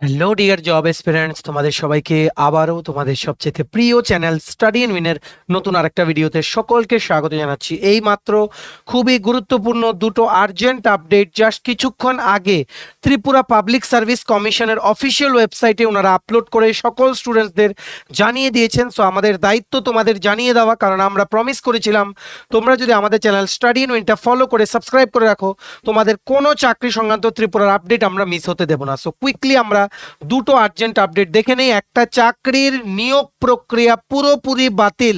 Hello dear job এসপিরেন্টস, তোমাদের সবাইকে আবারও তোমাদের সবচেয়ে প্রিয় চ্যানেল স্টাডি ইন উইনের নতুন আরেকটা ভিডিওতে সকলকে স্বাগত জানাচ্ছি। এই মাত্র খুবই গুরুত্বপূর্ণ দুটো আর্জেন্ট আপডেট জাস্ট কিছুক্ষণ আগে ত্রিপুরা পাবলিক সার্ভিস কমিশনের অফিসিয়াল ওয়েবসাইটে ওনারা আপলোড করে সকল স্টুডেন্টসদের জানিয়ে দিয়েছেন। সো আমাদের দায়িত্ব তোমাদের জানিয়ে দেওয়া, কারণ আমরা প্রমিস করেছিলাম তোমরা যদি আমাদের চ্যানেল স্টাডি ইন উইনটা ফলো করে সাবস্ক্রাইব করে রাখো, তোমাদের কোনো চাকরি সংক্রান্ত ত্রিপুরার আপডেট আমরা মিস হতে দেবো না। সো কুইকলি আমরা দুটো আর্জেন্ট আপডেট দেখে নেই। একটা, চাকরির নিয়োগ প্রক্রিয়া পুরোপুরি বাতিল,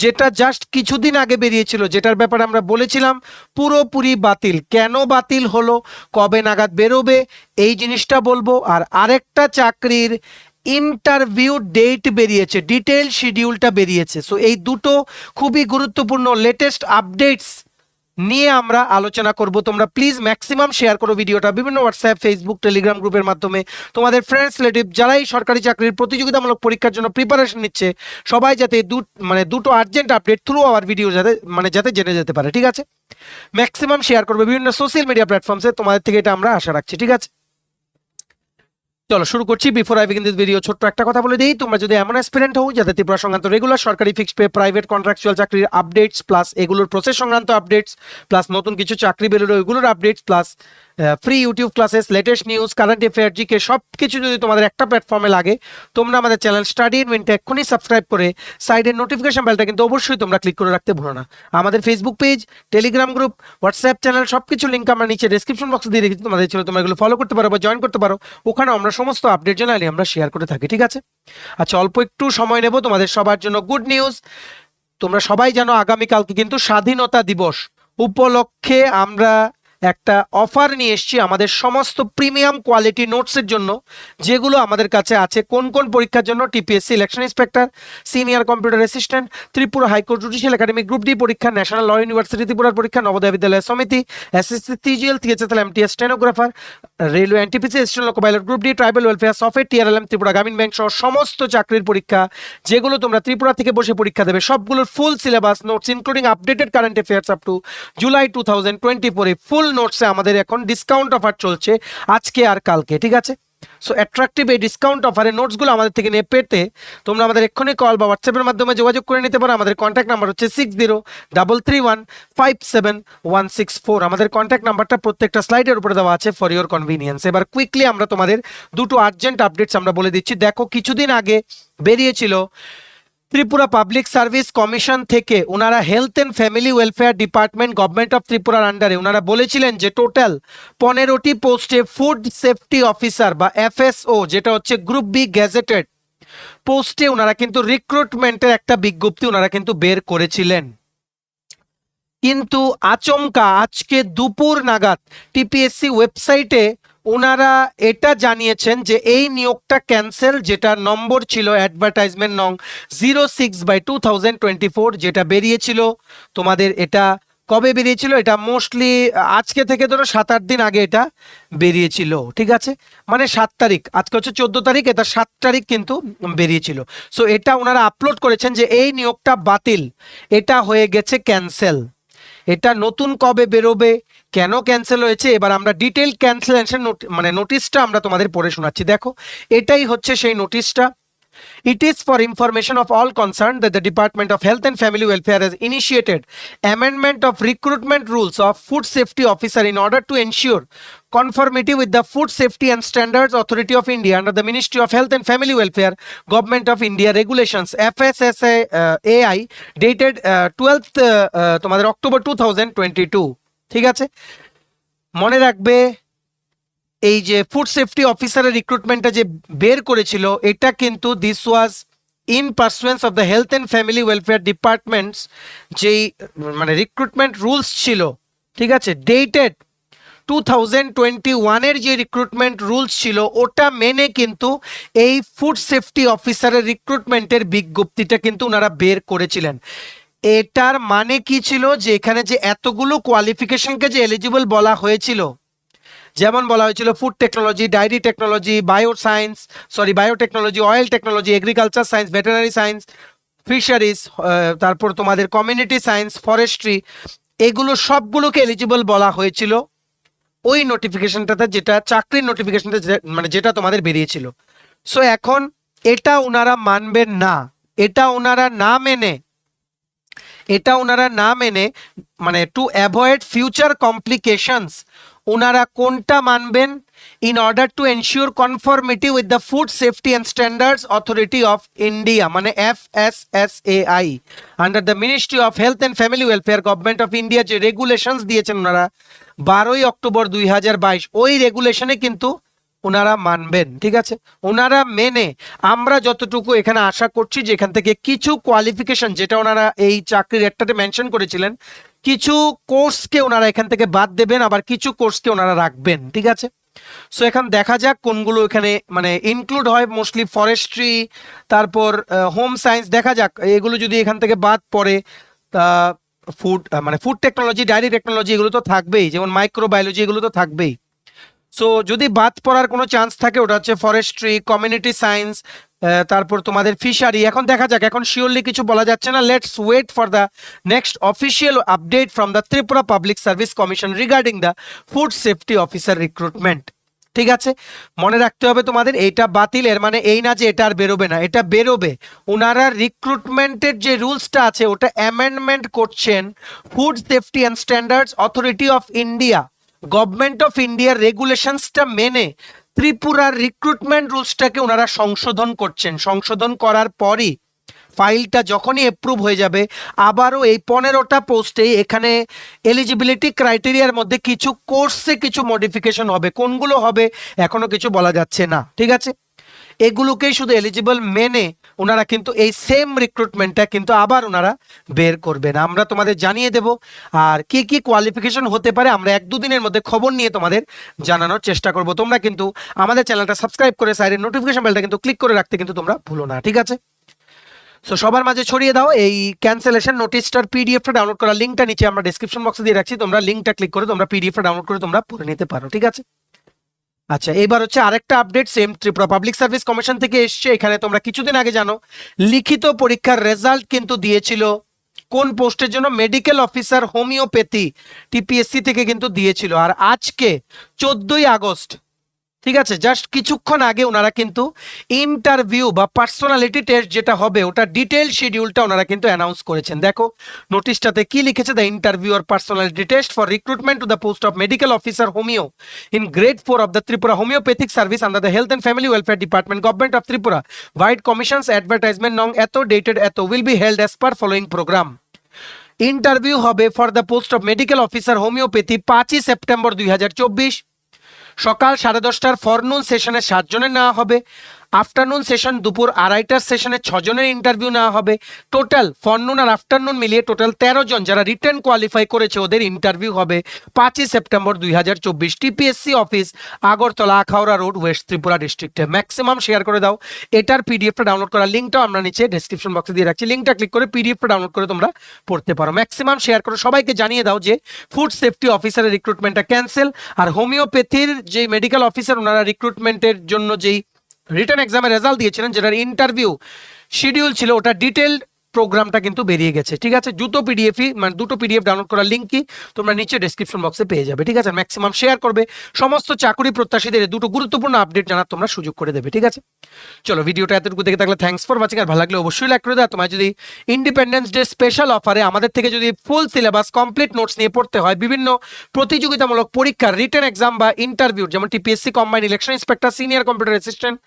যেটা জাস্ট কিছুদিন আগে বেরিয়েছিল, যেটার ব্যাপারে আমরা বলেছিলাম পুরোপুরি বাতিল। কেন বাতিল হলো, কবে নাগাদ বেরোবে, এই জিনিসটা বলবো। আর আরেকটা, চাকরির ইন্টারভিউ ডেট বেরিয়েছে, ডিটেল শিডিউলটা বেরিয়েছে। সো এই দুটো খুবই গুরুত্বপূর্ণ লেটেস্ট আপডেটস নিয়ে আমরা আলোচনা করব। তোমরা প্লিজ ম্যাক্সিমাম শেয়ার করো ভিডিওটা বিভিন্ন হোয়াটসঅ্যাপ, ফেসবুক, টেলিগ্রাম গ্রুপের মাধ্যমে। তোমাদের ফ্রেন্ডস, রিলেটিভ যারাই সরকারি চাকরির প্রতিযোগিতামূলক পরীক্ষার জন্য প্রিপারেশন নিচ্ছে, সবাই যাতে দুটো urgent update through hour video যাতে জেনে যেতে পারে। ঠিক আছে, ম্যাক্সিমাম শেয়ার করবে বিভিন্ন সোশ্যাল মিডিয়া প্ল্যাটফর্মসে, তোমাদের থেকে এটা আমরা আশা রাখছি। ঠিক আছে, চলো শুরু করছি। Before I begin this video ছোট্ট একটা কথা বলে দিই, তোমরা যদি এমন অ্যাসপিরেন্ট হও যাতে ত্রিপুরা সংক্রান্ত রেগুলার সরকারি ফিক্সড পে, প্রাইভেট কন্ট্রাকচুয়াল চাকরির আপডেটস, প্লাস এগুলোর প্রসেস সংক্রান্ত আপডেটস, প্লাস নতুন কিছু চাকরি বেরোলো ওইগুলোর updates, plus free YouTube classes, latest news, current affair, GK, সব কিছু যদি তোমাদের একটা প্ল্যাটফর্মে লাগে, তোমরা আমাদের চ্যানেল স্টাডি ইন উইনটা এক্ষুনি সাবস্ক্রাইব করে সাইডের নোটিফিকেশন বেলটা কিন্তু অবশ্যই তোমরা ক্লিক করে রাখতে ভুলো না। আমাদের Facebook page, Telegram group, WhatsApp channel, সব কিছু লিঙ্ক আমরা নিচে ডেসক্রিপশন বক্সে দিয়ে রেখেছি, তোমাদের ছিল তোমরা এগুলো ফলো করতে পারো বা জয়েন করতে পারো। ওখানে আমরা সমস্ত আপডেট জানালে আমরা শেয়ার করে থাকি। ঠিক আছে, আচ্ছা অল্প একটু সময় নেব তোমাদের সবার জন্য। গুড নিউজ, তোমরা সবাই জানো আগামীকালকে কিন্তু স্বাধীনতা দিবস উপলক্ষে আমরা একটা অফার নিয়ে এসেছি আমাদের সমস্ত প্রিমিয়াম কোয়ালিটি নোটসের জন্য, যেগুলো আমাদের কাছে আছে কোন কোন পরীক্ষার জন্য: TPSC election inspector, senior computer assistant, Tripura high court judicial academy group D পরীক্ষা, ন্যাশনাল ল ইউনিভার্সিটি ত্রিপুরার পরীক্ষা, Navodaya Vidyalaya Samiti, SSC CGL, THSL, MTS stenographer, railway NTPC, STN loco pilot group D, tribal welfare, software, TRLM, Tripura Gramin bank সহ সমস্ত চাকরির পরীক্ষা যেগুলো তোমরা ত্রিপুরা থেকে বসে পরীক্ষা দেবে, সবগুলোর full syllabus notes including updated current affairs up to July 2024 ফুল নোটসে আমাদের এখন ডিসকাউন্ট অফার চলছে আজকে আর কালকে। ঠিক আছে, সো অ্যাট্রাকটিভ এই ডিসকাউন্ট অফারের নোটসগুলো আমাদের থেকে নিয়ে পেতে তোমরা আমাদের এক্ষুনি কল বা হোয়াটসঅ্যাপের মাধ্যমে যোগাযোগ করে নিতে পারো। আমাদের কন্ট্যাক্ট নাম্বার হচ্ছে 6033157164। আমাদের কন্ট্যাক্ট নাম্বারটা প্রত্যেকটা স্লাইডের উপরে দেওয়া আছে ফর ইওর কনভিনিয়েন্স। এবার কুইকলি আমরা তোমাদের দুটো আর্জেন্ট আপডেটস আমরা বলে দিচ্ছি। দেখো, কিছুদিন আগে বেরিয়েছিল ত্রিপুরা পাবলিক সার্ভিস কমিশন থেকে, ওনারা health and family welfare department government of ত্রিপুরার আন্ডারে ওনারা বলেছিলেন যে টোটাল 15টি পোস্টে ফুড সেফটি অফিসার বা এফএসও, যেটা হচ্ছে গ্রুপ বি গ্যাজেটেড পোস্টে, ওনারা কিন্তু রিক্রুটমেন্টের একটা বিজ্ঞপ্তি ওনারা কিন্তু বের করেছিলেন। কিন্তু আচমকা আজকে দুপুর নাগাদ টিপিএসসি ওয়েবসাইটে ওনারা এটা জানিয়েছেন যে এই নিয়োগটা ক্যান্সেল, যেটা নম্বর ছিল অ্যাডভার্টাইজমেন্ট নং 06/2024, যেটা বেরিয়েছিল তোমাদের। এটা কবে বেরিয়েছিল? এটা মোস্টলি আজকে থেকে ধরো 7-8 দিন আগে এটা বেরিয়েছিল। ঠিক আছে, মানে 7 তারিখ, আজকে হচ্ছে 14 তারিখ, এটা 7 তারিখ কিন্তু বেরিয়েছিল। সো এটা ওনারা আপলোড করেছেন যে এই নিয়োগটা বাতিল, এটা হয়ে গেছে ক্যান্সেল। এটা নতুন কবে বেরোবে, কেন ক্যান্সেল হয়েছে, এবার আমরা ডিটেইল ক্যান্সেলেশন নোটিশটা আমরা তোমাদের পড়ে শোনাচ্ছি। দেখো, এটাই হচ্ছে সেই নোটিশটা। It is for information of all concerned that the Department of Health and Family Welfare has initiated amendment of recruitment rules of food safety officer in order to ensure conformity with the Food Safety and Standards Authority of India under the Ministry of Health and Family Welfare, Government of India Regulations FSSAI dated 12th তোমাদের October 2022। ঠিক আছে, মনে রাখবে এই যে food safety অফিসারের রিক্রুটমেন্টটা যে বের করেছিল, এটা কিন্তু this was in pursuance of the health and family welfare departments যেই রিক্রুটমেন্ট রুলস ছিল। ঠিক আছে, ডেটেড 2021 যে রিক্রুটমেন্ট রুলস ছিল ওটা মেনে কিন্তু এই ফুড সেফটি অফিসারের রিক্রুটমেন্টের বিজ্ঞপ্তিটা কিন্তু ওনারা বের করেছিলেন। এটার মানে কি ছিল, যে এখানে যে এতগুলো কোয়ালিফিকেশনকে যে এলিজিবল বলা হয়েছিল, যেমন বলা হয়েছিল food technology, dairy technology, biotechnology, oil technology, agriculture science, veterinary science, fisheries, তারপর তোমাদের কমিউনিটি সায়েন্স, ফরেস্ট্রি, এগুলো সবগুলোকে এলিজিবল বলা হয়েছিল ওই নোটিফিকেশনটাতে, যেটা চাকরির নোটিফিকেশনটা মানে যেটা তোমাদের বেরিয়েছিল। সো এখন এটা ওনারা মানবেন না, এটা ওনারা না মেনে মানে টু অ্যাভয়েড ফিউচার কমপ্লিকেশনস ওনারা কোনটা মানবেন? In order to ensure conformity with the food safety and standards authority of India, মানে FSSAI, under the ministry of health and family welfare, government of India যে রেগুলেশনস দিয়েছেন ওনারা 12ই October 2022, ওই রেগুলেশনে কিন্তু ওনারা মানবেন। ঠিক আছে, ওনারা মেনে আমরা যতটুকু এখানে আশা করছি যে এখান থেকে কিছু কোয়ালিফিকেশন, যেটা ওনারা এই চাকরির একটাতে মেনশন করেছিলেন, কিছু কোর্সকে ওনারা এখান থেকে বাদ দেবেন, আবার কিছু কোর্সকে ওনারা রাখবেন। ঠিক আছে, সো এখন দেখা যাক কোনগুলো এখানে মানে ইনক্লুড হয়। মোস্টলি ফরেস্ট্রি, তারপর হোম সায়েন্স, দেখা যাক এগুলো যদি এখান থেকে বাদ পড়ে। তা ফুড মানে ফুড টেকনোলজি, ডায়েরি টেকনোলজি এগুলো তো থাকবেই, যেমন মাইক্রোবায়োলজি এগুলো তো থাকবেই। সো যদি বাদ পড়ার কোনো চান্স থাকে ওটা হচ্ছে ফরেস্ট্রি, কমিউনিটি সায়েন্স, তারপর তোমাদের ফিশারি। এখন দেখা যাক, এখন শিওরলি কিছু বলা যাচ্ছে না। Let's wait for the next official update from the Tripura public service commission regarding the food safety officer recruitment. ঠিক আছে, মনে রাখতে হবে তোমাদের, এইটা বাতিল এর মানে এই না যে এটা আর বেরোবে না, এটা বেরোবে। ওনারা রিক্রুটমেন্টের যে রুলসটা আছে ওটা অ্যামেন্ডমেন্ট করছেন food safety and standards authority of India, government of ইন্ডিয়ার রেগুলেশনসটা মেনে ত্রিপুরার রিক্রুটমেন্ট রুলসটাকে ওনারা সংশোধন করছেন। সংশোধন করার পরই ফাইলটা যখনই অ্যাপ্রুভ হয়ে যাবে, আবারও এই 15টা পোস্টেই এখানে এলিজিবিলিটি ক্রাইটেরিয়ার মধ্যে কিছু কোর্সে কিছু মডিফিকেশন হবে। কোনগুলো হবে এখনো কিছু বলা যাচ্ছে না। ঠিক আছে, এগুলোকেই শুধু এলিজিবল মেনে ওনারা কিন্তু এই সেম রিক্রুটমেন্টটা কিন্তু আবার ওনারা বের করবেন। আমরা তোমাদের জানিয়ে দেব আর কি কি কোয়ালিফিকেশন হতে পারে আমরা 1-2 দিনের মধ্যে খবর নিয়ে তোমাদের জানানোর চেষ্টা করব। তোমরা কিন্তু আমাদের চ্যানেলটা সাবস্ক্রাইব করে সাইডের নোটিফিকেশন বেলটা কিন্তু ক্লিক করে রাখতে কিন্তু তোমরা ভুলো না। ঠিক আছে, সো সবার মাঝে ছড়িয়ে দাও এই ক্যান্সেলেশন নোটিশটার পিডিএফটা ডাউনলোড করার লিঙ্কটা নিচে আমরা ডেসক্রিপশন বক্সে দিয়ে রাখছি। তোমরা লিঙ্কটা ক্লিক করে তোমরা পিডিএফটা ডাউনলোড করে তোমরা পড়ে নিতে পারো। ঠিক আছে, আচ্ছা এবার হচ্ছে আরেকটা update same Tripura public service commission থেকে এসছে। এখানে তোমরা কিছুদিন আগে জানো লিখিত পরীক্ষার রেজাল্ট কিন্তু দিয়েছিল কোন পোস্টের জন্য? মেডিকেল অফিসার হোমিওপ্যাথি, টিপিএসসি থেকে কিন্তু দিয়েছিল। আর আজকে 14ই আগস্ট, ঠিক আছে, জাস্ট কিছুক্ষণ আগে ওনারা কিন্তু ইন্টারভিউ বা পার্সোনালিটি টেস্ট যেটা হবে ওটা ডিটেল শিডিউলটা ওনারা কিন্তু অ্যানাউন্স করেছেন। দেখো নোটিশটাতে কি লিখেছে, the interview or personality test for recruitment to the post of medical officer homeo in grade 4 of the Tripura homoeopathic service under the health and family welfare department government of Tripura vide commission's advertisement নং এত dated এত will be held as per following programme. Interview হবে for the post of medical officer homoeopathy 5ই September 2024, সকাল 10:30টার ফরনুন সেশনে 7 জনের নেওয়া হবে, আফটারনুন সেশন দুপুর 2:30টার সেশনে 6 জনের ইন্টারভিউ নেওয়া হবে। টোটাল ফরনুন আর আফটারনুন মিলিয়ে টোটাল 13 জন যারা রিটেন কোয়ালিফাই করেছে ওদের ইন্টারভিউ হবে 5ই September 2024, TPSC office, Agartala, Akhaura road, west Tripura ডিস্ট্রিক্টে। ম্যাক্সিমাম শেয়ার করে দাও। এটার পিডিএফটা ডাউনলোড করার লিঙ্কটাও আমরা নিচে ডেসক্রিপশন বক্সে দিয়ে রাখছি। লিঙ্কটা ক্লিক করে পিডিএফটা ডাউনলোড করে তোমরা পড়তে পারো। ম্যাক্সিমাম শেয়ার করে সবাইকে জানিয়ে দাও যে ফুড সেফটি অফিসারের রিক্রুটমেন্টটা ক্যান্সেল, আর হোমিওপ্যাথির যে মেডিকেল অফিসার ওনারা রিক্রুটমেন্টের জন্য যেই রিটার্ন এক্সামের রেজাল্ট দিয়েছিলেন, যেটার ইন্টারভিউ শিডিউল ছিল, ওটা ডিটেলড প্রোগ্রামটা কিন্তু বেরিয়ে গেছে। ঠিক আছে, দুটো পিডিএফ ডাউনলোড করার লিঙ্ক কি তোমরা নিচে ডেসক্রিপশন বক্সে পেয়ে যাবে। ঠিক আছে, ম্যাক্সিমাম শেয়ার করবে, সমস্ত চাকরি প্রত্যাশীদের দুটো গুরুত্বপূর্ণ আপডেট জানার তোমরা সুযোগ করে দেবে। ঠিক আছে, চলো ভিডিওটা এতটুকু দেখে থাকলে থ্যাঙ্কস ফর ওয়াচিং। আর ভালো লাগলে অবশ্যই লাইক করে দাও। তোমার যদি ইন্ডিপেন্ডেন্স ডে স্পেশাল অফারে আমাদের থেকে যদি ফুল সিলেবাস কমপ্লিট নোটস নিয়ে পড়তে হয়, বিভিন্ন প্রতিযোগিতামূলক পরীক্ষার রিটেন এক্সাম বা ইন্টারভিউ, যেমন TPSC combined election inspector, senior computer assistant,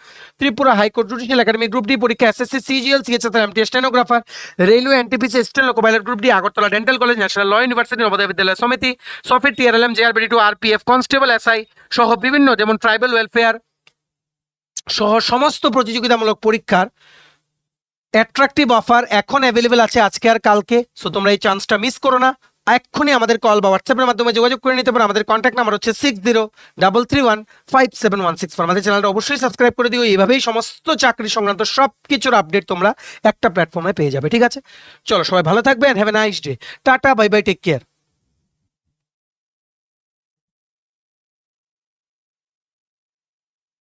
Tripura high court judicial academy group D পরীক্ষা, SSC, CGL, CHS, MTS, stenographer, railway, NTPC, স্টেন loco pilot group D, Agartala dental college, national law university, Navodaya Vidyalaya Samiti, সফিট, TRLM, জেআরবিডি2, RPF, constable, SI সহ বিভিন্ন যেমন tribal welfare সহ সমস্ত প্রতিযোগিতামূলক পরীক্ষার অ্যাট্রাকটিভ অফার এখন অ্যাভেলেবেল আছে আজকে আর কালকে। সো তোমরা এই চান্সটা মিস করো না। এক্ষুনি আমাদের কল বা হোয়াটসঅ্যাপের মাধ্যমে যোগাযোগ করে নিতে পারো। আমাদের কন্ট্যাক্ট নাম্বার হচ্ছে 6033157164। আমাদের চ্যানেলটা অবশ্যই সাবস্ক্রাইব করে দিও। এইভাবেই সমস্ত চাকরি সংক্রান্ত সব কিছুর আপডেট তোমরা একটা প্ল্যাটফর্মে পেয়ে যাবে। ঠিক আছে, চলো সবাই ভালো থাকবে, have a nice day. Tata, bye bye, take care.